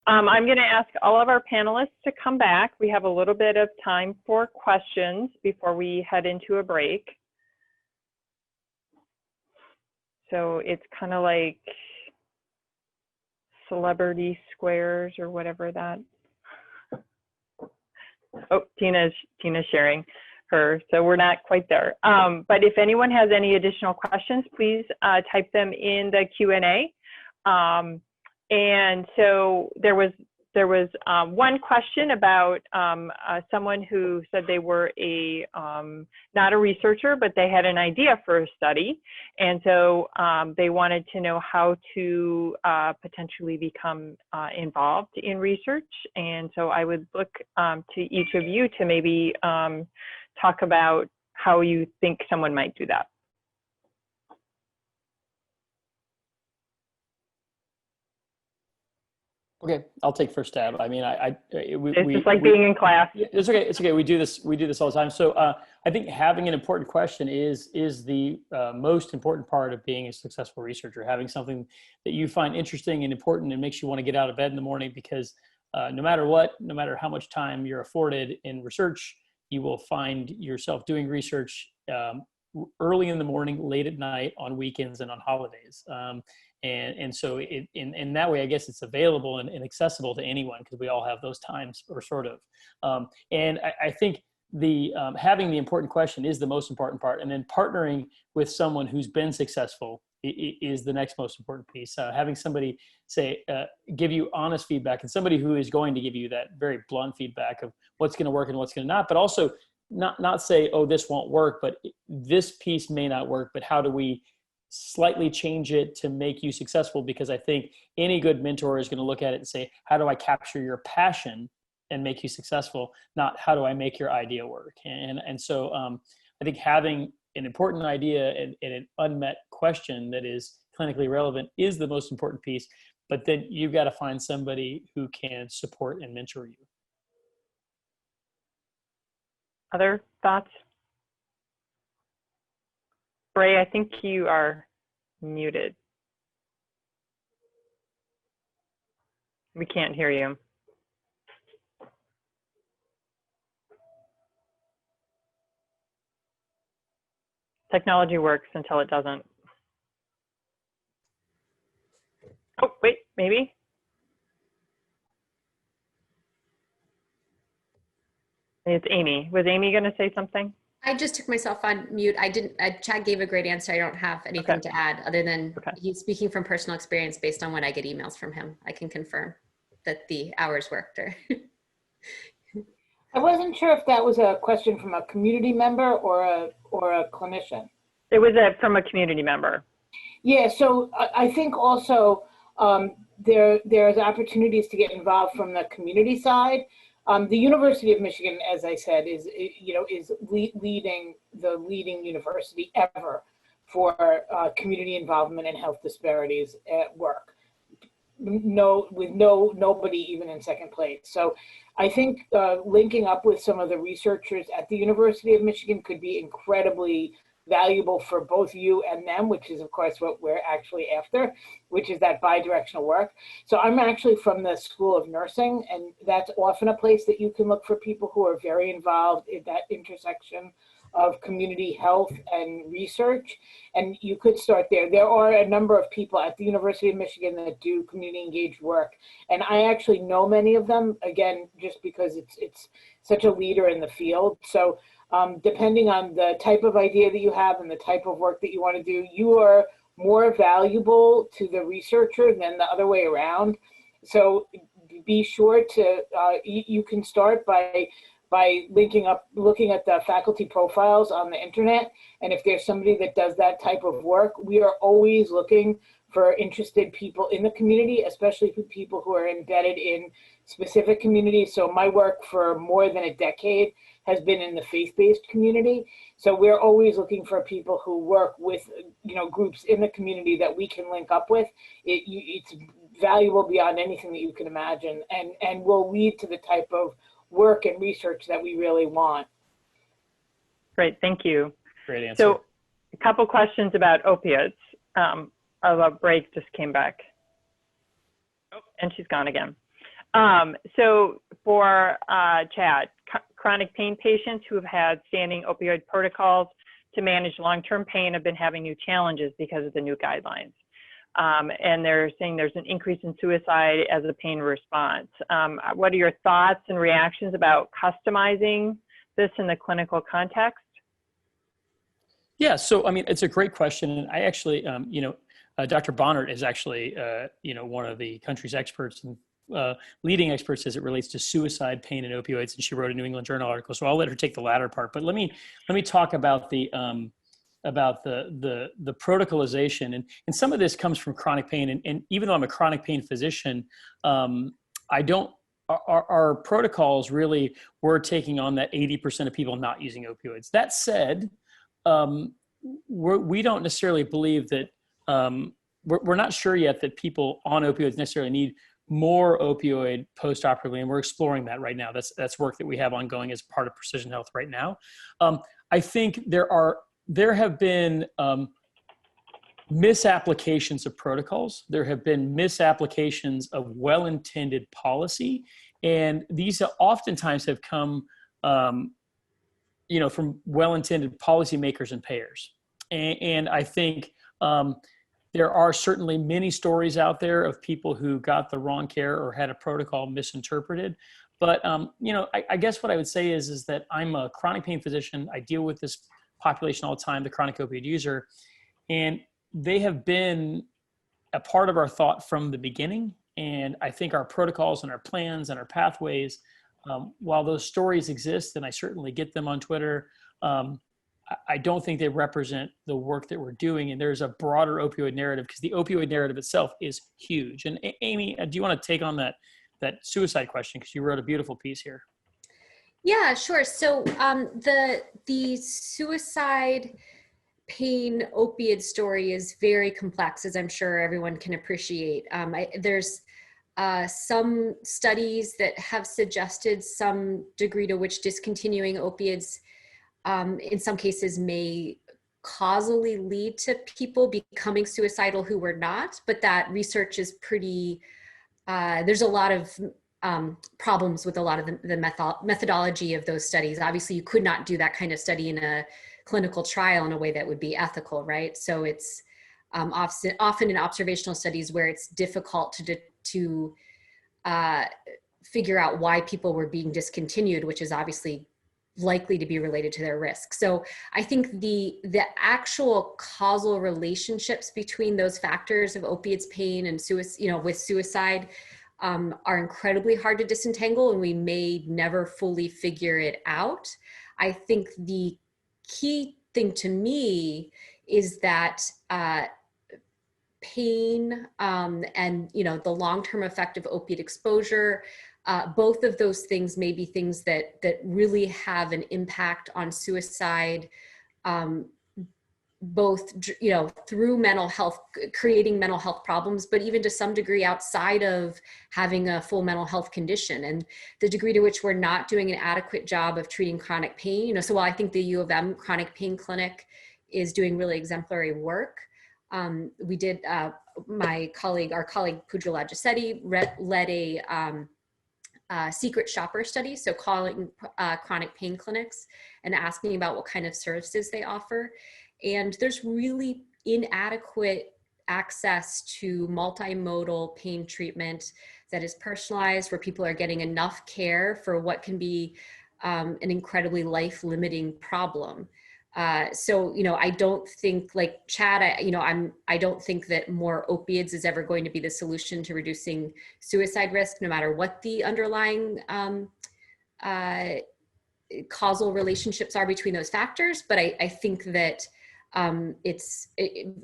I'm going to ask all of our panelists to come back. We have a little bit of time for questions before we head into a break. So it's kind of like celebrity squares or whatever that. Oh, Tina's sharing her, so we're not quite there. But if anyone has any additional questions, please type them in the Q&A. And so there was one question about someone who said they were not a researcher, but they had an idea for a study. And so they wanted to know how to potentially become involved in research. And so I would look to each of you to maybe talk about how you think someone might do that. Okay, I'll take first stab. I mean, it's just like being in class. It's okay. It's okay. We do this all the time. So I think having an important question is the most important part of being a successful researcher. Having something that you find interesting and important and makes you want to get out of bed in the morning, because no matter what, no matter how much time you're afforded in research, you will find yourself doing research early in the morning, late at night, on weekends, and on holidays. And so in that way, I guess it's available and accessible to anyone, because we all have those times, or sort of. And I think having the important question is the most important part. And then partnering with someone who's been successful is the next most important piece. Having somebody give you honest feedback, and somebody who is going to give you that very blunt feedback of what's going to work and what's going to not, but also not say, oh, this won't work, but this piece may not work, but how do we slightly change it to make you successful? Because I think any good mentor is going to look at it and say, how do I capture your passion and make you successful? Not how do I make your idea work? And so I think having an important idea and an unmet question that is clinically relevant is the most important piece. But then you've got to find somebody who can support and mentor you. Other thoughts? Bray, I think you are muted. We can't hear you. Technology works until it doesn't. Oh, wait, maybe? It's Amy. Was Amy going to say something? I just took myself on mute. Chad gave a great answer. I don't have anything to add other than he's speaking from personal experience based on what I get emails from him. I can confirm that the hours worked. I wasn't sure if that was a question from a community member or a clinician. It was from a community member. Yeah, so I think also there's opportunities to get involved from the community side. The University of Michigan, as I said, is leading university ever for community involvement and health disparities at work. Nobody even in second place. So I think linking up with some of the researchers at the University of Michigan could be incredibly valuable for both you and them, which is of course what we're actually after, which is that bi-directional work. So I'm actually from the School of Nursing, and that's often a place that you can look for people who are very involved in that intersection of community health and research, and you could start there. There are a number of people at the University of Michigan that do community engaged work, and I actually know many of them, again, just because it's such a leader in the field. So depending on the type of idea that you have and the type of work that you want to do, you are more valuable to the researcher than the other way around. So be sure to, you can start by linking up, looking at the faculty profiles on the internet. And if there's somebody that does that type of work, we are always looking for interested people in the community, especially for people who are embedded in specific communities. So my work for more than a decade has been in the faith-based community. So we're always looking for people who work with, groups in the community that we can link up with. It's valuable beyond anything that you can imagine, and will lead to the type of work and research that we really want. Great, thank you. Great answer. So a couple questions about opiates. Bray just came back. Oh, and she's gone again. So for Chad, chronic pain patients who have had standing opioid protocols to manage long-term pain have been having new challenges because of the new guidelines. And they're saying there's an increase in suicide as a pain response. What are your thoughts and reactions about customizing this in the clinical context? Yeah, so I mean, it's a great question. And I actually, Dr. Bohnert is actually, one of the country's experts and leading experts as it relates to suicide, pain, and opioids. And she wrote a New England Journal article. So I'll let her take the latter part. But let me talk about the protocolization. And some of this comes from chronic pain. And even though I'm a chronic pain physician, our protocols really were taking on that 80% of people not using opioids. That said, we don't necessarily believe that, we're not sure yet that people on opioids necessarily need more opioid post-operatively, and we're exploring that right now. That's work that we have ongoing as part of Precision Health right now. I think there have been misapplications of protocols. There have been misapplications of well-intended policy, and these oftentimes have come, from well-intended policymakers and payers. And I think there are certainly many stories out there of people who got the wrong care or had a protocol misinterpreted. But, I guess what I would say is that I'm a chronic pain physician. I deal with this population all the time, the chronic opioid user, and they have been a part of our thought from the beginning. And I think our protocols and our plans and our pathways, while those stories exist, and I certainly get them on Twitter, I don't think they represent the work that we're doing. And there's a broader opioid narrative, because the opioid narrative itself is huge. And Amy, do you want to take on that suicide question? Because you wrote a beautiful piece here. Yeah, sure. So the suicide pain opioid story is very complex, as I'm sure everyone can appreciate. There's some studies that have suggested some degree to which discontinuing opioids in some cases may causally lead to people becoming suicidal who were not, but that research is pretty, there's a lot of problems with a lot of the methodology of those studies. Obviously, you could not do that kind of study in a clinical trial in a way that would be ethical, right? So it's often in observational studies where it's difficult to figure out why people were being discontinued, which is obviously likely to be related to their risk. So I think the actual causal relationships between those factors of opiates, pain, and suicide, with suicide, are incredibly hard to disentangle, and we may never fully figure it out. I think the key thing to me is that pain and the long-term effect of opiate exposure, both of those things may be things that really have an impact on suicide, both through mental health, creating mental health problems, but even to some degree outside of having a full mental health condition, and the degree to which we're not doing an adequate job of treating chronic pain. So while I think the U of M chronic pain clinic is doing really exemplary work, we did, our colleague Pooja Lajasetti led a secret shopper study, so calling chronic pain clinics and asking about what kind of services they offer. And there's really inadequate access to multimodal pain treatment that is personalized, where people are getting enough care for what can be an incredibly life-limiting problem. So, I don't think, like Chad, I don't think that more opiates is ever going to be the solution to reducing suicide risk, no matter what the underlying causal relationships are between those factors. But I think that it's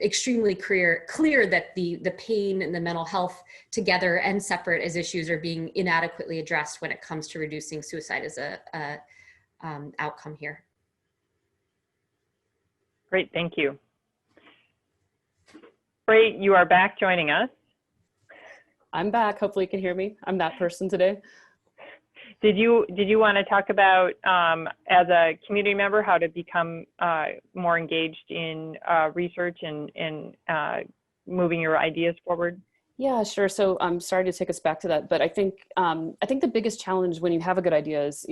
extremely clear that the pain and the mental health together and separate as issues are being inadequately addressed when it comes to reducing suicide as a outcome here. Great, thank you. Bray, you are back joining us. I'm back. Hopefully you can hear me. I'm that person today. Did you want to talk about, as a community member, how to become more engaged in research and moving your ideas forward? Yeah, sure. So I'm sorry to take us back to that, but I think the biggest challenge when you have a good idea is,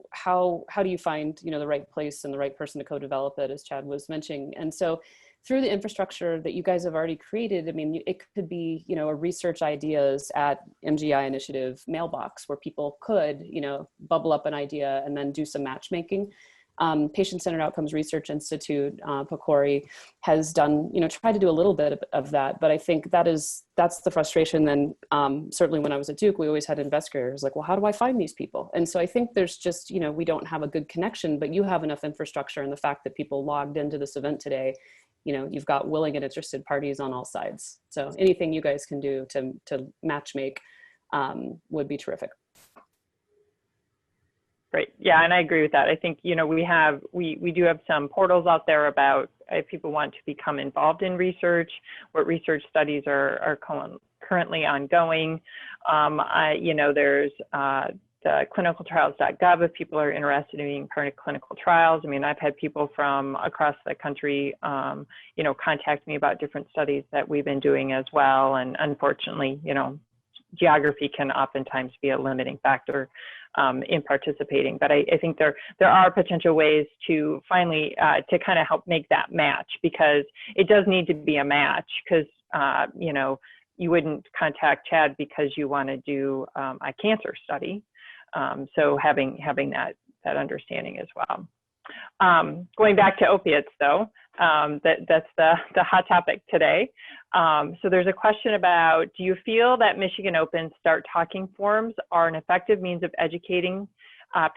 how do you find, the right place and the right person to co-develop it, as Chad was mentioning. And so through the infrastructure that you guys have already created, I mean, it could be, a research ideas at MGI initiative mailbox where people could, bubble up an idea and then do some matchmaking. Patient-Centered Outcomes Research Institute, PCORI, has done, tried to do a little bit of that, but I think that's the frustration. Then certainly when I was at Duke, we always had investigators like, well, how do I find these people? And so I think there's just, we don't have a good connection, but you have enough infrastructure, and the fact that people logged into this event today, you've got willing and interested parties on all sides. So anything you guys can do to match make would be terrific. Great. Yeah, and I agree with that. I think, we do have some portals out there about if people want to become involved in research, what research studies are currently ongoing. There's the clinicaltrials.gov if people are interested in being part of clinical trials. I mean, I've had people from across the country, contact me about different studies that we've been doing as well. And unfortunately, geography can oftentimes be a limiting factor in participating, but I think there are potential ways to finally to kind of help make that match, because it does need to be a match, because you wouldn't contact Chad because you want to do a cancer study, so having that understanding as well. Going back to opiates though, that's the hot topic today. So there's a question about, do you feel that Michigan Open Start Talking forums are an effective means of educating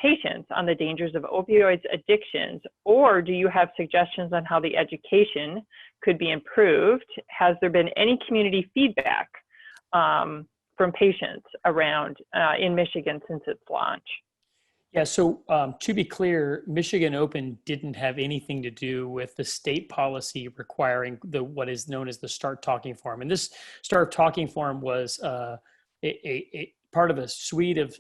patients on the dangers of opioids addictions, or do you have suggestions on how the education could be improved? Has there been any community feedback from patients around in Michigan since its launch? Yeah, so to be clear, Michigan Open didn't have anything to do with the state policy requiring what is known as the Start Talking Forum. And this Start Talking Forum was a part of a suite of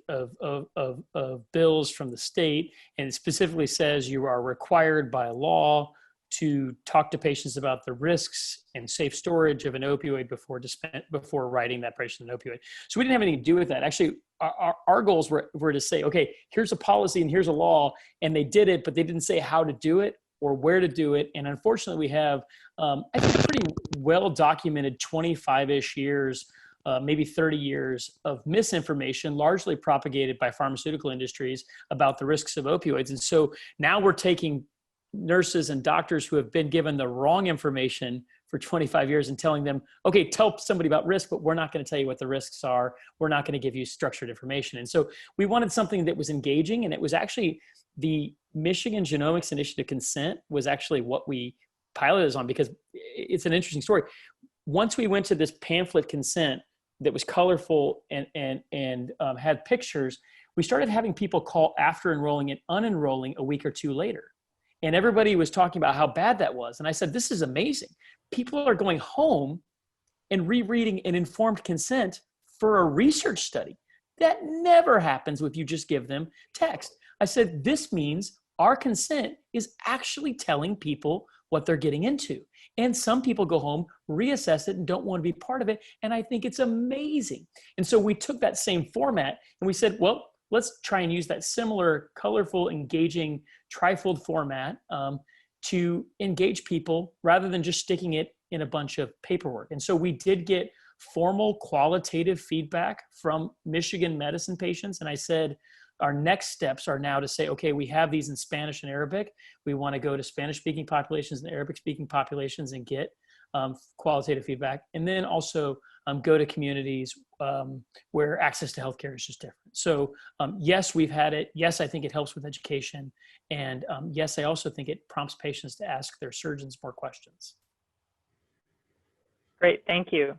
bills from the state, and it specifically says you are required by law to talk to patients about the risks and safe storage of an opioid before writing that patient an opioid. So we didn't have anything to do with that. Actually, our goals were to say, okay, here's a policy and here's a law, and they did it, but they didn't say how to do it or where to do it. And unfortunately, we have, I think, pretty well documented 25-ish years, maybe 30 years of misinformation, largely propagated by pharmaceutical industries about the risks of opioids. And so now we're taking nurses and doctors who have been given the wrong information for 25 years and telling them, okay, tell somebody about risk, but we're not going to tell you what the risks are. We're not going to give you structured information. And so we wanted something that was engaging, and it was actually the Michigan Genomics Initiative consent was actually what we piloted this on, because it's an interesting story. Once we went to this pamphlet consent that was colorful and had pictures, we started having people call after enrolling and unenrolling a week or two later. And everybody was talking about how bad that was. And I said, this is amazing. People are going home and rereading an informed consent for a research study. That never happens if you just give them text. I said, this means our consent is actually telling people what they're getting into. And some people go home, reassess it, and don't want to be part of it. And I think it's amazing. And so we took that same format and we said, well, let's try and use that similar, colorful, engaging, trifold format to engage people rather than just sticking it in a bunch of paperwork. And so we did get formal qualitative feedback from Michigan medicine patients. And I said, our next steps are now to say, okay, we have these in Spanish and Arabic. We want to go to Spanish-speaking populations and Arabic-speaking populations and get qualitative feedback. And then also go to communities where access to healthcare is just different. So yes, we've had it. Yes, I think it helps with education. And yes, I also think it prompts patients to ask their surgeons more questions. Great, thank you.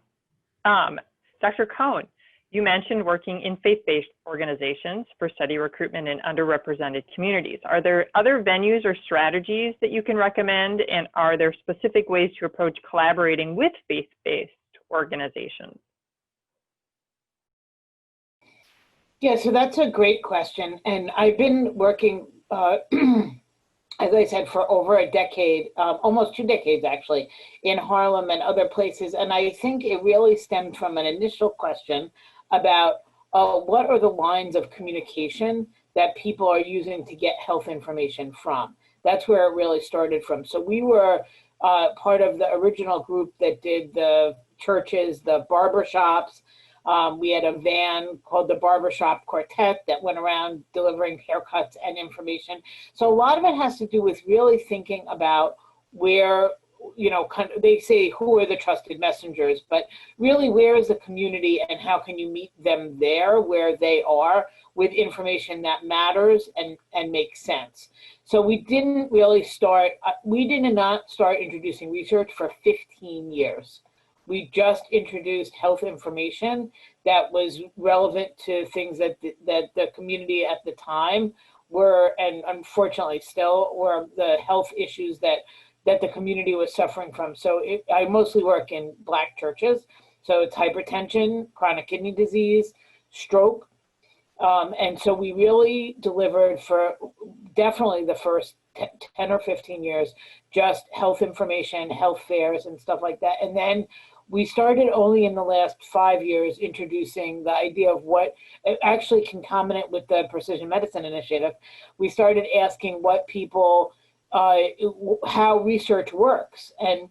Dr. Cohn, you mentioned working in faith-based organizations for study recruitment in underrepresented communities. Are there other venues or strategies that you can recommend? And are there specific ways to approach collaborating with faith-based organizations? Yeah, so that's a great question. And I've been working as I said, for over a decade, almost 2 decades actually, in Harlem and other places. And I think it really stemmed from an initial question about what are the lines of communication that people are using to get health information from. That's where it really started from. So we were part of the original group that did the churches, the barber shops. We had a van called the Barbershop Quartet that went around delivering haircuts and information. So a lot of it has to do with really thinking about where, you know, they say who are the trusted messengers, but really where is the community and how can you meet them there where they are with information that matters and makes sense. So we didn't really start, we did not start introducing research for 15 years. We just introduced health information that was relevant to things that the community at the time were, and unfortunately still, were the health issues that the community was suffering from. So I mostly work in Black churches. So it's hypertension, chronic kidney disease, stroke. And so we really delivered for definitely the first 10 or 15 years, just health information, health fairs and stuff like that. And then we started only in the last 5 years introducing the idea of what, actually concomitant with the Precision Medicine Initiative, we started asking what people, how research works and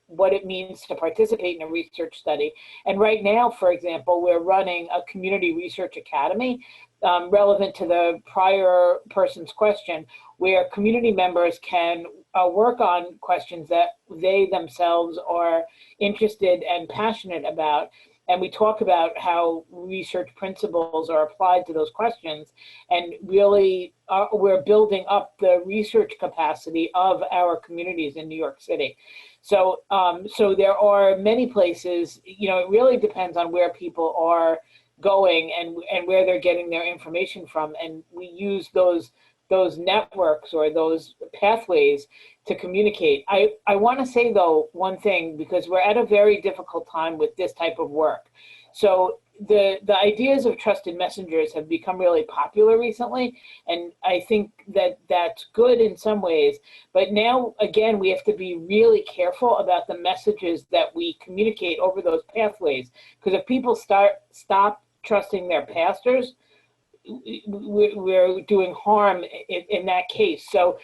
what it means to participate in a research study. And right now, for example, we're running a community research academy relevant to the prior person's question, where community members can work on questions that they themselves are interested and passionate about. And we talk about how research principles are applied to those questions. And really, we're building up the research capacity of our communities in New York City. So, so there are many places, you know, it really depends on where people are going and where they're getting their information from. And we use those networks or those pathways to communicate. I want to say, though, one thing, because we're at a very difficult time with this type of work. So the ideas of trusted messengers have become really popular recently, and I think that that's good in some ways. But now, again, we have to be really careful about the messages that we communicate over those pathways, because if people stop trusting their pastors, we're doing harm in that case. So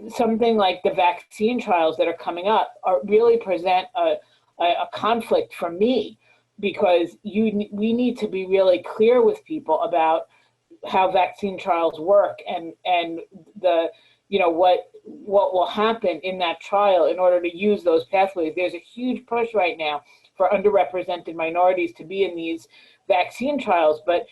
something like the vaccine trials that are coming up really present a conflict for me, because we need to be really clear with people about how vaccine trials work and the, you know, what will happen in that trial in order to use those pathways. There's a huge push right now for underrepresented minorities to be in these vaccine trials, but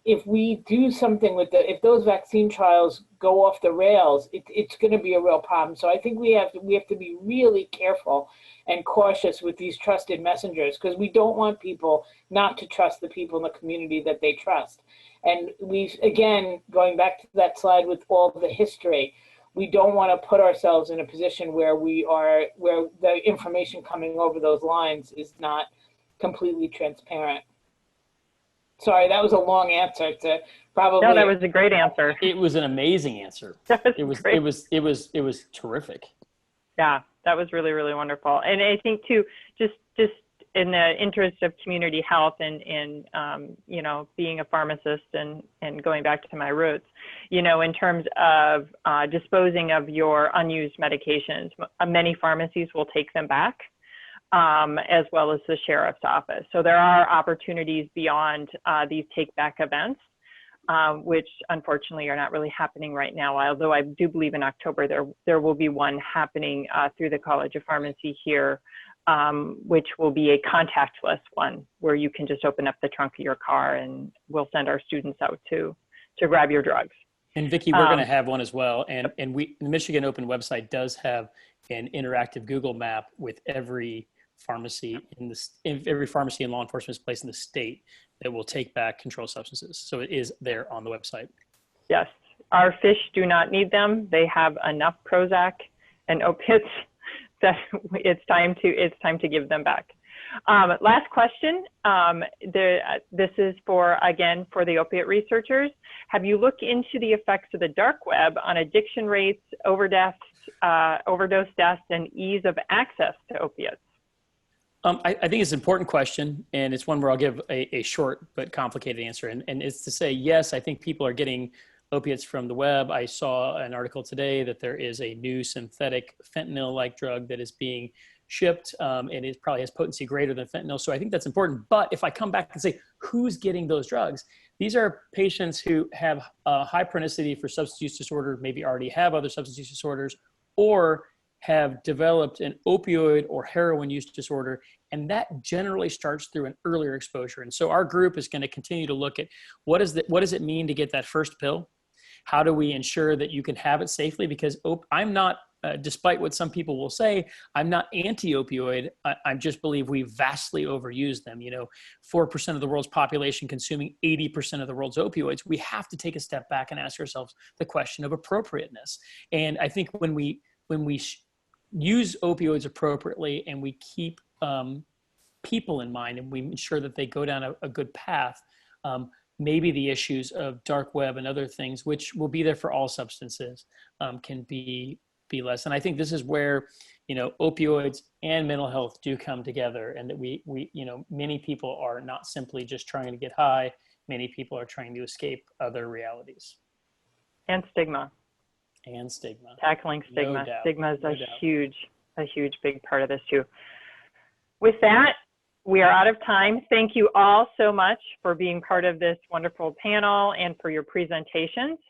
if we do something with if those vaccine trials go off the rails, it's going to be a real problem. So I think we have to be really careful and cautious with these trusted messengers, because we don't want people not to trust the people in the community that they trust. And again, going back to that slide with all the history, we don't want to put ourselves in a position where where the information coming over those lines is not completely transparent. Sorry, that was a long answer to probably. No, that was a great answer. It was an amazing answer. It was terrific. Yeah, that was really, really wonderful. And I think too, just in the interest of community health and you know, being a pharmacist and going back to my roots, you know, in terms of disposing of your unused medications, many pharmacies will take them back. As well as the sheriff's office. So there are opportunities beyond these take-back events, which unfortunately are not really happening right now, although I do believe in October there will be one happening through the College of Pharmacy here, which will be a contactless one where you can just open up the trunk of your car and we'll send our students out to grab your drugs. And Vicki, we're going to have one as well. And the Michigan Open website does have an interactive Google map with every pharmacy every pharmacy and law enforcement place in the state that will take back controlled substances. So it is there on the website. Yes, our fish do not need them. They have enough Prozac and opiates that it's time to give them back. Last question. This is again, for the opiate researchers. Have you looked into the effects of the dark web on addiction rates, overdose deaths, and ease of access to opiates? I think it's an important question, and it's one where I'll give a short but complicated answer. And it's to say, yes, I think people are getting opiates from the web. I saw an article today that there is a new synthetic fentanyl-like drug that is being shipped, and it probably has potency greater than fentanyl. So I think that's important. But if I come back and say, who's getting those drugs? These are patients who have a high chronicity for substance use disorder, maybe already have other substance use disorders, or have developed an opioid or heroin use disorder, and that generally starts through an earlier exposure. And so our group is going to continue to look at what does it mean to get that first pill? How do we ensure that you can have it safely? Because I'm not, despite what some people will say, I'm not anti-opioid. I just believe we vastly overuse them. 4% of the world's population consuming 80% of the world's opioids. We have to take a step back and ask ourselves the question of appropriateness. And I think when we use opioids appropriately and we keep people in mind and we ensure that they go down a good path, maybe the issues of dark web and other things, which will be there for all substances, can be less. And I think this is where, opioids and mental health do come together, and that we many people are not simply just trying to get high. Many people are trying to escape other realities. And stigma. Tackling stigma. No doubt. Stigma is a huge big part of this too. With that, we are out of time. Thank you all so much for being part of this wonderful panel and for your presentations.